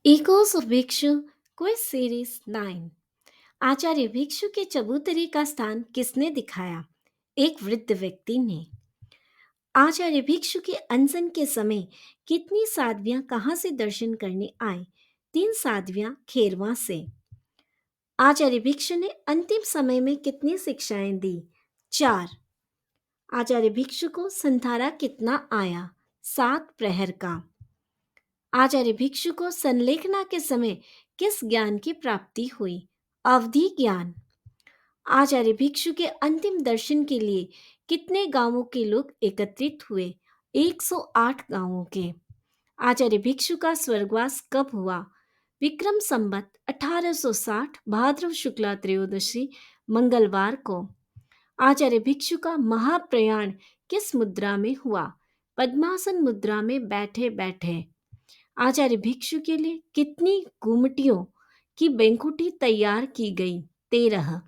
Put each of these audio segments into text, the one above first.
Echoes of भिक्षु quiz series 9। आचार्य भिक्षु के चबूतरे का स्थान किसने दिखाया? एक वृद्ध व्यक्ति ने। आचार्य भिक्षु के अनशन के समय कितनी साध्वियां कहाँ से दर्शन करने आए? 3 साध्वियां खेरवा से। आचार्य भिक्षु ने अंतिम समय में कितनी शिक्षाएं दी? 4। आचार्य भिक्षु को संथारा कितना आया? 7 प्रहर का। आचार्य भिक्षु को संलेखना के समय किस ज्ञान की प्राप्ति हुई? अवधि ज्ञान। आचार्य भिक्षु के अंतिम दर्शन के लिए कितने गांवों के लोग एकत्रित हुए? 108 गांवों के। आचार्य भिक्षु का स्वर्गवास कब हुआ? विक्रम संवत 1860 भाद्रव शुक्ला त्रयोदशी मंगलवार को। आचार्य भिक्षु का महाप्रयाण किस मुद्रा में हुआ? पद्मासन मुद्रा में बैठे बैठे। आचार्य भिक्षु के लिए कितनी गुमटियों की बैंकुटी तैयार की गई? 13।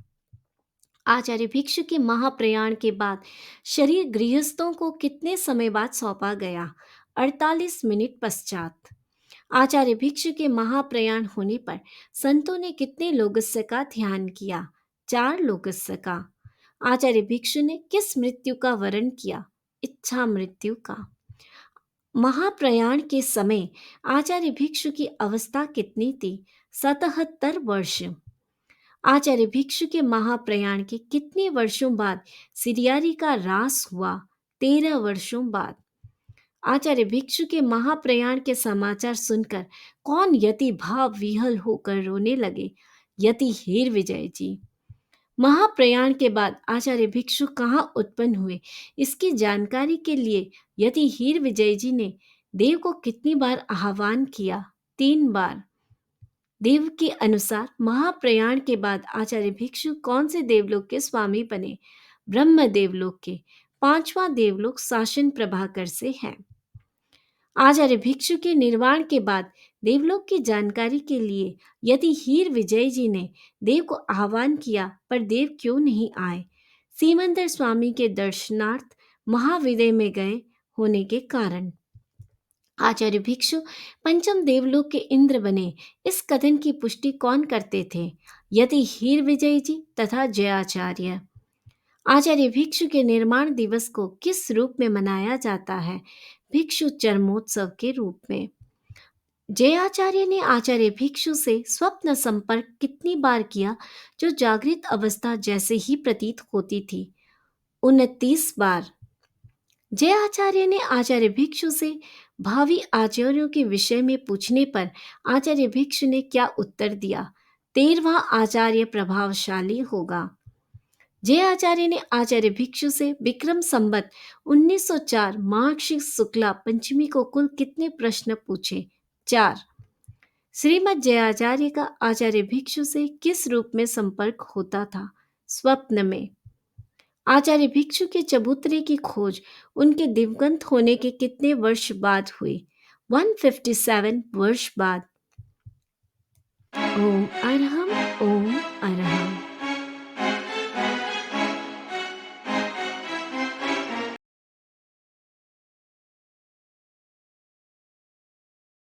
आचार्य भिक्षु के महाप्रयाण के बाद शरीर गृहस्थों को कितने समय बाद सौंपा गया? 48 मिनट पश्चात। आचार्य भिक्षु के महाप्रयाण होने पर संतों ने कितने लोगस्य का ध्यान किया? 4 लोगस्य का। आचार्य भिक्षु ने किस मृत्यु का वरण किया? इच्छा मृत्यु का। महाप्रयाण के समय आचार्य भिक्षु की अवस्था कितनी थी? 77 वर्ष। आचार्य भिक्षु के महाप्रयाण के कितने वर्षों बाद सिरियारी का ह्रास हुआ? 13 वर्षों बाद। आचार्य भिक्षु के महाप्रयाण के समाचार सुनकर कौन यति भाव विह्वल होकर रोने लगे? यति हीर विजय जी। महाप्रयाण के बाद आचार्य भिक्षु कहाँ उत्पन्न हुए, इसकी जानकारी के लिए यति हीर विजय जी ने देव को कितनी बार आह्वान किया? 3 बार। देव के अनुसार महाप्रयाण के बाद आचार्य भिक्षु कौन से देवलोक के स्वामी बने? ब्रह्म देवलोक के। 5वां देवलोक शासन प्रभाकर से है। आचार्य भिक्षु के निर्वाण के बाद देवलोक की जानकारी के लिए यदि हीर विजय जी ने देव को आह्वान किया, पर देव क्यों नहीं आए? सीमंदर स्वामी के दर्शनार्थ महाविदय में गए होने के कारण। आचार्य भिक्षु पंचम देवलोक के इंद्र बने, इस कथन की पुष्टि कौन करते थे? यदि हीर विजय जी तथा जयाचार्य। आचार्य भिक्षु के निर्माण दिवस को किस रूप में मनाया जाता है? भिक्षु चरमोत्सव के रूप में। जयाचार्य ने आचार्य भिक्षु से स्वप्न संपर्क कितनी बार किया, जो जागृत अवस्था जैसे ही प्रतीत होती थी? 29 बार। जयाचार्य ने आचार्य भिक्षु से भावी आचार्यों के विषय में पूछने पर आचार्य भिक्षु ने क्या उत्तर दिया? 13वां आचार्य प्रभावशाली होगा। जयाचार्य ने आचार्य भिक्षु से विक्रम संवत 1904 मार्गशीर्ष शुक्ला पंचमी को कुल कितने प्रश्न पूछे? 4। श्रीमद् जयाचार्य का आचार्य भिक्षु से किस रूप में संपर्क होता था? स्वप्न में। आचार्य भिक्षु के चबूतरे की खोज उनके दिवंगत होने के कितने वर्ष बाद हुई? 157 वर्ष बाद। ओम अरहम ओम अरहम।